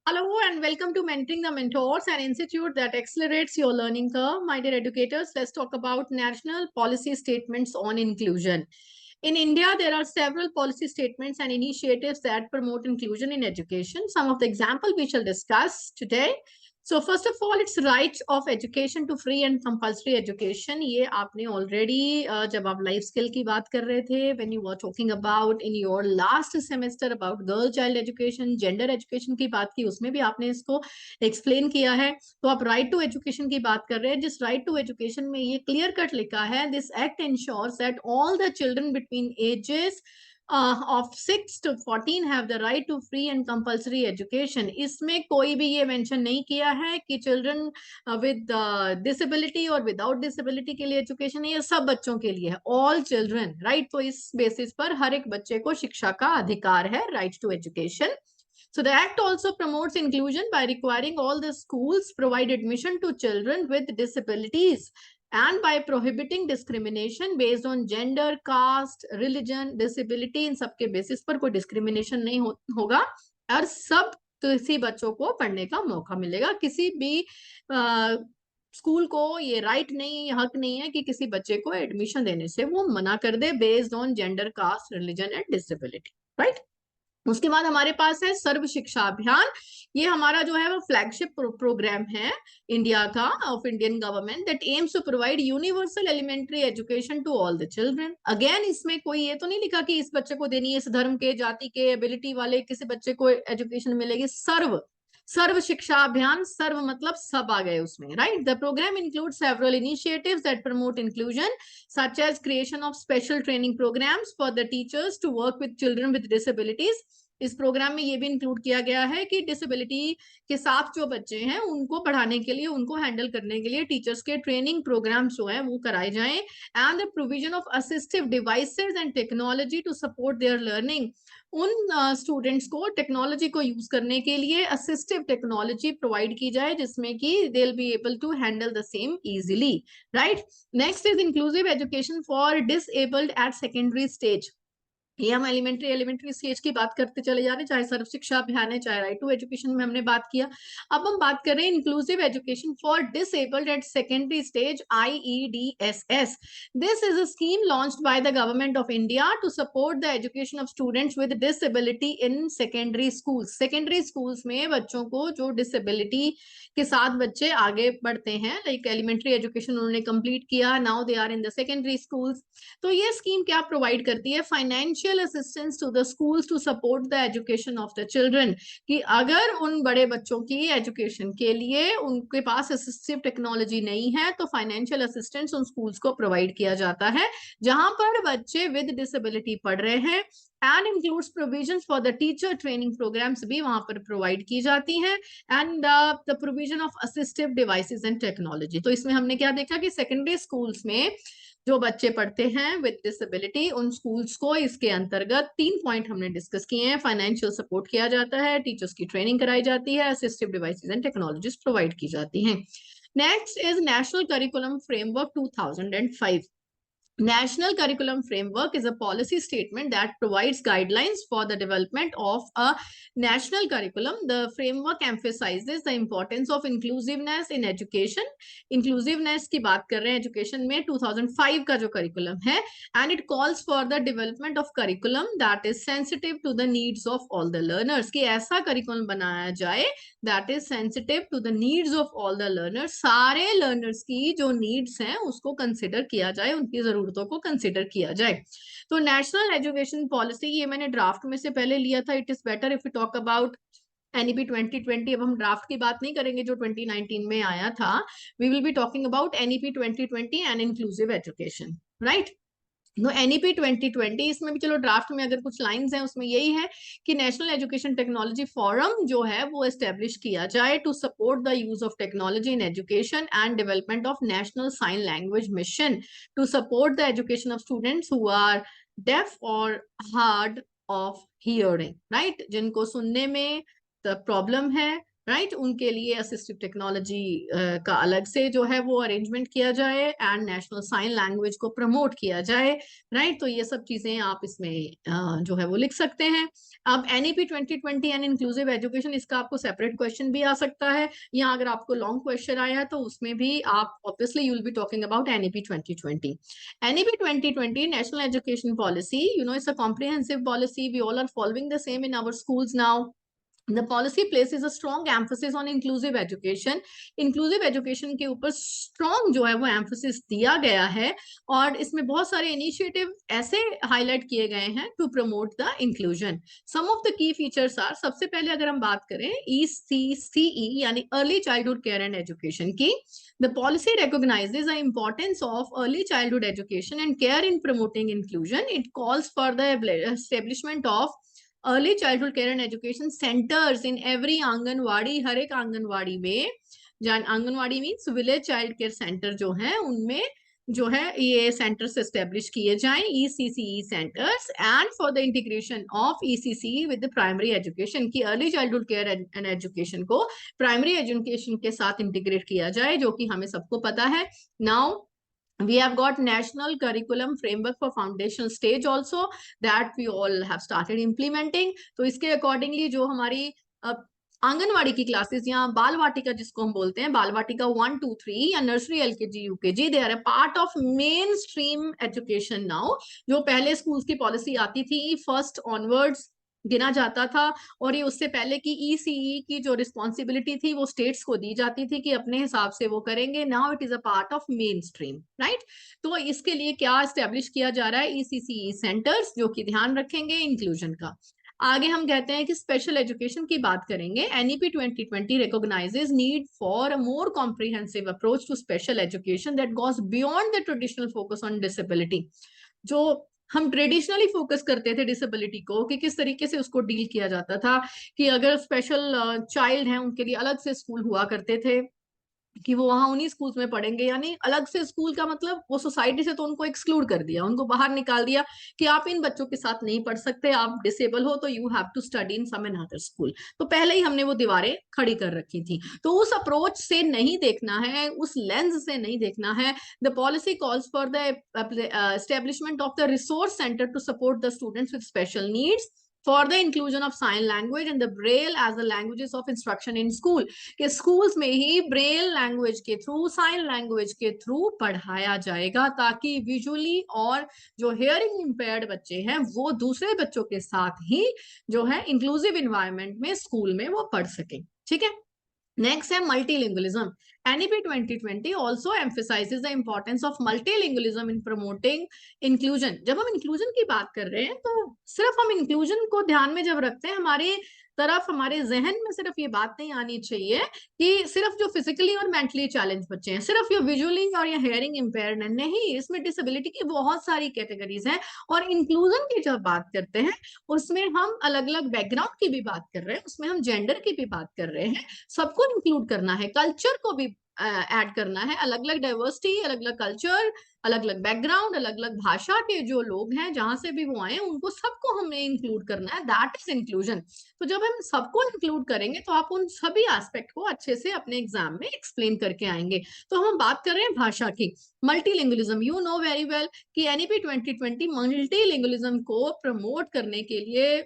Hello and welcome to Mentoring the Mentors, an institute that accelerates your learning curve. My dear educators, let's talk about national policy statements on inclusion. In India, there are several policy statements and initiatives that promote inclusion in education. Some of the examples we shall discuss today. So first of all, it's right of education to free and compulsory education. ये आपने already जब आप life skill की बात कर रहे थे, when you were talking about in your last semester about girl child education, gender education की बात की, उसमें भी आपने इसको explain किया है. तो आप right to education की बात कर रहे हैं. जिस right to education में ये clear cut लिखा है, this act ensures that all the children between ages of 6 to 14 have the right to free and compulsory education. इसमें कोई भी ये मेंशन नहीं किया है कि चिल्ड्रन विद डिसेबिलिटी और विदाउट डिसेबिलिटी के लिए एजुकेशन है. ये सब बच्चों के लिए है, ऑल चिल्ड्रन, राइट. तो इस बेसिस पर हर एक बच्चे को शिक्षा का अधिकार है, right to education. So the act also promotes inclusion by requiring all the schools provide admission to children with disabilities and by prohibiting discrimination based on gender, caste, religion, disability. इन सबके basis पर कोई discrimination नहीं होगा और सब किसी बच्चों को पढ़ने का मौका मिलेगा. किसी भी स्कूल को ये राइट नहीं, हक नहीं है कि किसी बच्चे को एडमिशन देने से वो मना कर दे based on gender, caste, religion and disability, right. उसके बाद हमारे पास है सर्व शिक्षा अभियान. ये हमारा जो है वो फ्लैगशिप प्रोग्राम है इंडिया का, of Indian government, that aims to provide universal elementary education to all the children. Again इसमें कोई ये तो नहीं लिखा कि इस बच्चे को देनी है, इस धर्म के, जाति के, एबिलिटी वाले किसी बच्चे को एजुकेशन मिलेगी. सर्व सर्व शिक्षा अभियान, सर्व मतलब सब आ गए उसमें, right. The programme include several initiatives that promote inclusion such as creation of special training programs for the teachers to work with children with disabilities. इस प्रोग्राम में ये भी इंक्लूड किया गया है कि डिसेबिलिटी के साथ जो बच्चे हैं उनको पढ़ाने के लिए, उनको हैंडल करने के लिए टीचर्स के ट्रेनिंग प्रोग्राम्स जो है वो कराए जाएं. And the provision of assistive devices and technology to support their learning. उन स्टूडेंट्स को टेक्नोलॉजी को यूज करने के लिए असिस्टिव टेक्नोलॉजी प्रोवाइड की जाए जिसमें कि they will be able to handle the same easily, right. Next is inclusive education for disabled at secondary stage. ये हम एलिमेंट्री स्टेज की बात करते चले जा रहे हैं, चाहे सर्व शिक्षा अभियान है, चाहे राइट टू एजुकेशन में हमने बात किया. अब हम बात कर रहे हैं inclusive education for disabled at secondary stage, IEDSS. This is a scheme launched by the government of India to support the education of students with disability in secondary schools. Secondary schools में बच्चों को जो disability के साथ बच्चे आगे बढ़ते हैं, लाइक एलिमेंट्री एजुकेशन उन्होंने कंप्लीट किया, now they are in the secondary schools. तो ये स्कीम क्या प्रोवाइड करती है? Financial assistance to the schools to support the education of the children. कि अगर उन बड़े बच्चों की एजुकेशन के लिए उनके पास असिस्टिव टेक्नोलॉजी नहीं है तो फाइनेंशियल असिस्टेंस उन स्कूल्स को प्रोवाइड किया जाता है जहां पर बच्चे विद डिसेबिलिटी पढ़ रहे हैं. And includes provisions for the teacher training programs भी वहां पर प्रोवाइड की जाती हैं. And the provision of assistive devices and technology. तो इसमें हमने क्या देखा कि सेकेंडरी स्कूल्स में जो बच्चे पढ़ते हैं विद डिसेबिलिटी, उन स्कूल्स को इसके अंतर्गत 3 पॉइंट हमने डिस्कस किए हैं. फाइनेंशियल सपोर्ट किया जाता है, टीचर्स की ट्रेनिंग कराई जाती है, assistive devices and technologies provide की जाती हैं. Next is national curriculum framework 2005. National Curriculum Framework is a policy statement that provides guidelines for the development of a national curriculum. The framework emphasizes the importance of inclusiveness in education. Inclusiveness की बात कर रहे हैं education में, 2005 का जो curriculum है, and it calls for the development of curriculum that is sensitive to the needs of all the learners. कि ऐसा curriculum बनाया जाए that is sensitive to the needs of all the learners. सारे learners की जो needs हैं उसको consider किया जाए, उनकी जरूरतों को कंसिडर किया जाए. तो नेशनल एजुकेशन पॉलिसी ये मैंने ड्राफ्ट में से पहले लिया था. It is better if you talk about NEP 2020. अब हम ड्राफ्ट की बात नहीं करेंगे जो 2019 में आया था. We will be talking about NEP 2020 and inclusive education, right. No NEP 2020 इसमें भी चलो ड्राफ्ट में अगर कुछ लाइंस हैं उसमें यही है कि नेशनल एजुकेशन टेक्नोलॉजी फोरम जो है वो एस्टेब्लिश किया जाए to support the use of technology in education and development of national sign language mission to support the education of students who are deaf और हार्ड ऑफ हियरिंग, राइट. जिनको सुनने में problem है, राइट, उनके लिए assistive technology का अलग से जो है वो अरेंजमेंट किया जाए एंड नेशनल साइन लैंग्वेज को प्रमोट किया जाए। राइट, तो ये सब चीजें आप इसमें जो है वो लिख सकते हैं। अब एनईपी 2020 एंड इंक्लूसिव एजुकेशन, इसका आपको सेपरेट क्वेश्चन भी आ सकता है, या अगर आपको लॉन्ग क्वेश्चन आया है तो उसमें भी आप obviously you will be talking about NEP 2020। NEP 2020 national education policy, you know it's a comprehensive policy, we all are following the same in our schools now. The policy places a strong emphasis on inclusive education. Inclusive education के ऊपर strong जो है वो emphasis दिया गया है, और इसमें बहुत सारे initiative ऐसे highlight किए गए हैं to promote the inclusion. Some of the key features are, सबसे पहले अगर हम बात करें ECCE यानी Early Childhood Care and Education की, the policy recognizes the importance of early childhood education and care in promoting inclusion. It calls for the establishment of early childhood care and education centres in every anganwadi, हर एक आंगनवाड़ी में, anganwadi means village child care centre जो है उनमें जो है ये centres establish किए जाएं, ECCE centres, and for the integration of ECCE with the primary education, की early childhood care and education को प्राइमरी एजुकेशन के साथ इंटीग्रेट किया जाए, जो कि हमें सबको पता है। Now we have got national curriculum framework for foundational stage also that we all have started implementing. तो इसके accordingly जो हमारी आंगनवाड़ी की क्लासेस या बाल वाटिका जिसको हम बोलते हैं, बाल वाटिका 1, 2, 3 या nursery LKG UKG, they are a part of mainstream education now. जो पहले स्कूल्स की पॉलिसी आती थी फर्स्ट ऑनवर्ड्स गिना जाता था, और ये उससे पहले की ECE की जो रिस्पॉन्सिबिलिटी थी वो स्टेट्स को दी जाती थी कि अपने हिसाब से वो करेंगे। Now it is a part of main stream, right. तो इसके लिए क्या एस्टेब्लिश किया जा रहा है, ECCE सेंटर्स, जो कि ध्यान रखेंगे इंक्लूजन का। आगे हम कहते हैं कि स्पेशल एजुकेशन की बात करेंगे। NEP 2020 recognizes need for a more comprehensive approach to special education that goes beyond the traditional focus on disability. जो हम ट्रेडिशनली फोकस करते थे डिसेबिलिटी को, कि किस तरीके से उसको डील किया जाता था, कि अगर स्पेशल चाइल्ड हैं उनके लिए अलग से स्कूल हुआ करते थे, कि वो वहां उन्हीं स्कूल्स में पढ़ेंगे, यानी अलग से स्कूल का मतलब वो सोसाइटी से तो उनको एक्सक्लूड कर दिया, उनको बाहर निकाल दिया कि आप इन बच्चों के साथ नहीं पढ़ सकते, आप डिसेबल हो तो you have to study in some another school. तो पहले ही हमने वो दीवारें खड़ी कर रखी थी। तो उस अप्रोच से नहीं देखना है, उस लेंस से नहीं देखना है। The policy calls for the establishment of the resource centre to support the students with special needs, for the inclusion of sign language and the braille as the languages of instruction in school, कि schools में ही braille language के through, sign language के through पढ़ाया जाएगा, ताकि visually और जो hearing impaired बच्चे हैं वो दूसरे बच्चों के साथ ही जो है inclusive environment में स्कूल में वो पढ़ सकें। ठीक है, नेक्स्ट है multilingualism. NEP 2020 also emphasizes the importance of multilingualism in promoting inclusion. जब हम इंक्लूजन की बात कर रहे हैं तो सिर्फ हम इंक्लूजन को ध्यान में जब रखते हैं, हमारी तरफ, हमारे जहन में सिर्फ ये बात नहीं आनी चाहिए कि सिर्फ जो फिजिकली और मेंटली चैलेंज बच्चे हैं, सिर्फ ये विजुअली और या हेयरिंग इम्पेयर्ड है, नहीं, इसमें डिसेबिलिटी की बहुत सारी कैटेगरीज हैं। और इंक्लूजन की जब बात करते हैं उसमें हम अलग अलग बैकग्राउंड की भी बात कर रहे हैं, उसमें हम जेंडर की भी बात कर रहे हैं, सबको इंक्लूड करना है, कल्चर को भी ऐड करना है, अलग अलग डाइवर्सिटी, अलग अलग कल्चर, अलग अलग बैकग्राउंड, अलग अलग भाषा के जो लोग हैं जहां से भी वो आए, उनको सबको हमें इंक्लूड करना है, दैट इज इंक्लूजन। तो जब हम सबको इंक्लूड करेंगे तो आप उन सभी एस्पेक्ट को अच्छे से अपने एग्जाम में एक्सप्लेन करके आएंगे। तो हम बात कर रहे हैं भाषा की, multilingualism, you know very well कि NEP 2020 मल्टीलिंगुअलिज्म को प्रमोट करने के लिए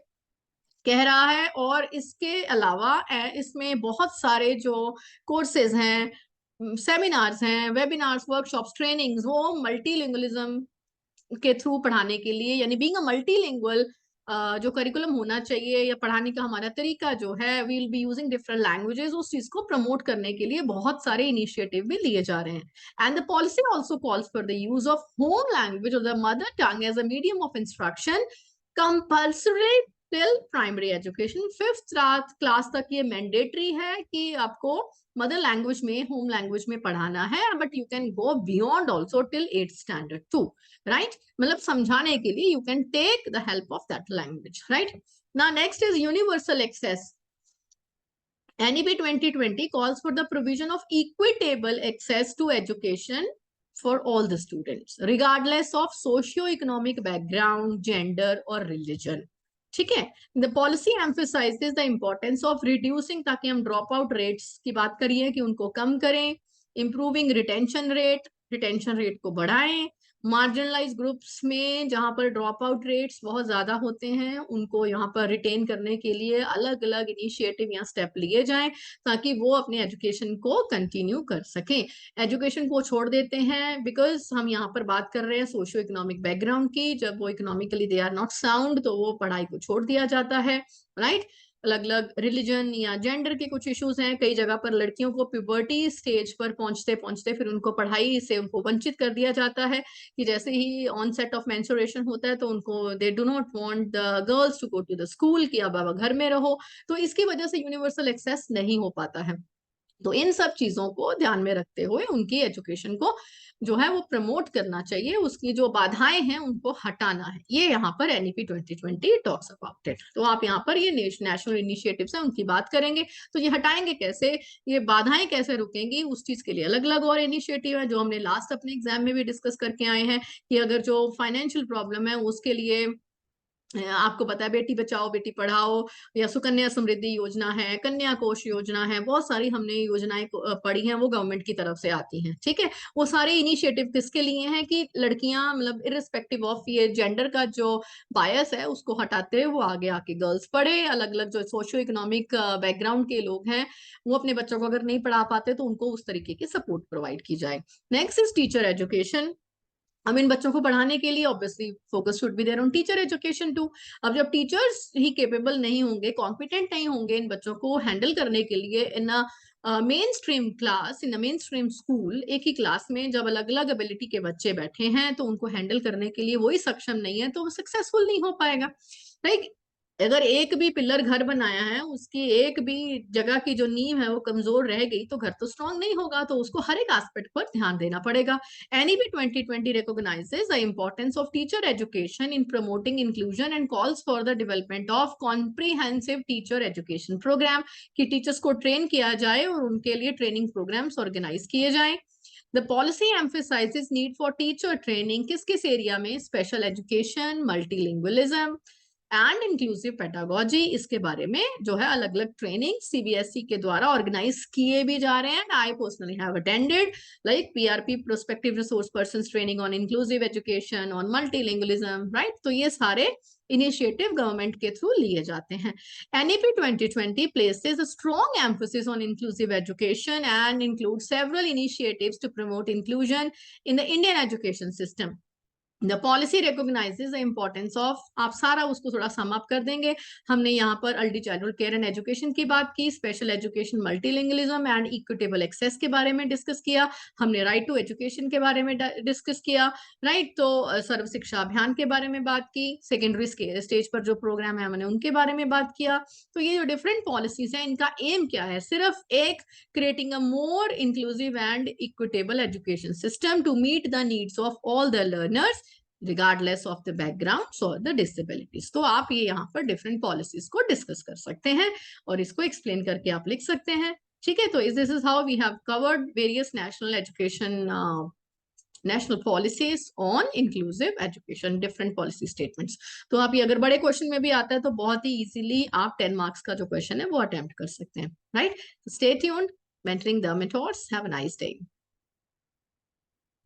कह रहा है, और इसके अलावा इसमें बहुत सारे जो कोर्सेज हैं, सेमिनार्स हैं, वेबिनार्स, वर्कशॉप्स, ट्रेनिंग्स, वो मल्टीलिंगुअलिज्म के थ्रू पढ़ाने के लिए, यानी बीइंग अ मल्टीलिंगुअल जो करिकुलम होना चाहिए या पढ़ाने का हमारा तरीका जो है, we will be using different languages, उस चीज को प्रमोट करने के लिए बहुत सारे इनिशिएटिव भी लिए जा रहे हैं। And the policy also calls for the use of home language और the mother tongue as a medium of instruction compulsory till primary education. 5th class तक ये मैंडेटरी है कि आपको मदर लैंग्वेज में, होम लैंग्वेज में पढ़ाना है, but you can go beyond also till 8th standard too, right. मतलब समझाने के लिए you can take the help of that language, right. Now next is universal access. NEP 2020 calls for the provision of equitable access to education for all the students, regardless of socio-economic background, gender, or religion. ठीक है। The policy emphasises the importance of reducing, ताकि हम drop out rates की बात करिए कि उनको कम करें, इम्प्रूविंग रिटेंशन रेट को बढ़ाएं, मार्जिनलाइज ग्रुप्स में जहां पर ड्रॉप आउट रेट्स बहुत ज्यादा होते हैं उनको यहाँ पर रिटेन करने के लिए अलग अलग इनिशिएटिव या स्टेप लिए जाएं ताकि वो अपने एजुकेशन को कंटिन्यू कर सकें। एजुकेशन को छोड़ देते हैं बिकॉज हम यहाँ पर बात कर रहे हैं सोशियो इकोनॉमिक बैकग्राउंड की, जब वो economically they are not sound तो वो पढ़ाई को छोड़ दिया जाता है, राइट। अलग अलग रिलीजन या जेंडर के कुछ इश्यूज हैं, कई जगह पर लड़कियों को प्यूबर्टी स्टेज पर पहुंचते पहुंचते फिर उनको पढ़ाई से उनको वंचित कर दिया जाता है कि जैसे ही ऑन सेट ऑफ मेंस्ट्रुएशन होता है तो उनको they do not want the girls to go to the school कि अब घर में रहो, तो इसकी वजह से यूनिवर्सल एक्सेस नहीं हो पाता है। तो इन सब चीजों को ध्यान में रखते हुए उनकी एजुकेशन को जो है वो प्रमोट करना चाहिए, उसकी जो बाधाएं हैं उनको हटाना है, ये यहाँ पर एनईपी 2020 टॉक्स अबाउट इट। तो आप यहाँ पर ये नेशनल इनिशिएटिव्स हैं उनकी बात करेंगे, तो ये हटाएंगे कैसे, ये बाधाएं कैसे रुकेंगी, उस चीज के लिए अलग अलग और इनिशिएटिव है जो हमने लास्ट अपने एग्जाम में भी डिस्कस करके आए हैं कि अगर जो फाइनेंशियल प्रॉब्लम है उसके लिए आपको पता है बेटी बचाओ बेटी पढ़ाओ या सुकन्या समृद्धि योजना है, कन्या कोष योजना है, बहुत सारी हमने योजनाएं पढ़ी हैं वो गवर्नमेंट की तरफ से आती हैं, ठीक है। वो सारे इनिशिएटिव किसके लिए हैं कि लड़कियां मतलब इरिस्पेक्टिव ऑफ ये जेंडर का जो बायस है उसको हटाते हुए वो आगे आके गर्ल्स पढ़े, अलग अलग जो सोशियो इकोनॉमिक बैकग्राउंड के लोग हैं वो अपने बच्चों को अगर नहीं पढ़ा पाते तो उनको उस तरीके की सपोर्ट प्रोवाइड की जाए। Next is teacher education. अब इन बच्चों को पढ़ाने के लिए obviously focus should be there on teacher education too. अब जब टीचर्स ही केपेबल नहीं होंगे, कॉम्पिटेंट नहीं होंगे इन बच्चों को हैंडल करने के लिए इन मेन स्ट्रीम क्लास, इन मेन स्ट्रीम स्कूल, एक ही क्लास में जब अलग अलग एबिलिटी के बच्चे बैठे हैं तो उनको हैंडल करने के लिए वही सक्षम नहीं है तो वो सक्सेसफुल नहीं हो पाएगा, राइट। अगर एक भी पिलर घर बनाया है उसकी एक भी जगह की जो नींव है वो कमजोर रह गई तो घर तो स्ट्रांग नहीं होगा, तो उसको हर एक एस्पेक्ट पर ध्यान देना पड़ेगा। NEP 2020 recognizes the importance of teacher education in promoting inclusion and calls for the development of comprehensive teacher education program कि टीचर्स को ट्रेन किया जाए और उनके लिए ट्रेनिंग प्रोग्राम्स ऑर्गेनाइज किए जाएं। The policy emphasizes need for teacher training किस किस एरिया में, special education, multilingualism and inclusive pedagogy, इसके बारे में जो है अलग अलग ट्रेनिंग CBSE के द्वारा ऑर्गेनाइज किए भी जा रहे हैं। I personally have attended like PRP prospective resource person training on inclusive education, on multilingualism, right. तो ये सारे इनिशिएटिव गवर्नमेंट के थ्रू लिए जाते हैं। NEP 2020 places a strong emphasis on inclusive education and includes several initiatives to promote inclusion in the Indian education system. The policy recognises the importance of, आप सारा उसको थोड़ा सम अप कर देंगे। हमने यहाँ पर early childhood care and education की बात की, special education, multilingualism and equitable access के बारे में डिस्कस किया, हमने राइट टू एजुकेशन के बारे में डिस्कस किया, राइट। तो सर्व शिक्षा अभियान के बारे में बात की, सेकेंडरी स्टेज पर जो प्रोग्राम है हमने उनके बारे में बात किया। तो ये जो डिफरेंट पॉलिसीज है इनका एम क्या है, सिर्फ एक, creating a more inclusive and equitable education system to meet the needs of all the learners regardless of the backgrounds or the disabilities। तो आप ये यहाँ पर डिफरेंट पॉलिसीज को डिस्कस कर सकते हैं और इसको एक्सप्लेन करके आप लिख सकते हैं, ठीक है। तो this is how we have covered various national education national policies on inclusive education, different policy statements. तो आप ये अगर बड़े क्वेश्चन में भी आता है तो बहुत ही इजीली आप 10 मार्क्स का जो क्वेश्चन है वो अटेम्प्ट कर सकते हैं, right. Stay tuned, mentoring the mentors, have a nice day.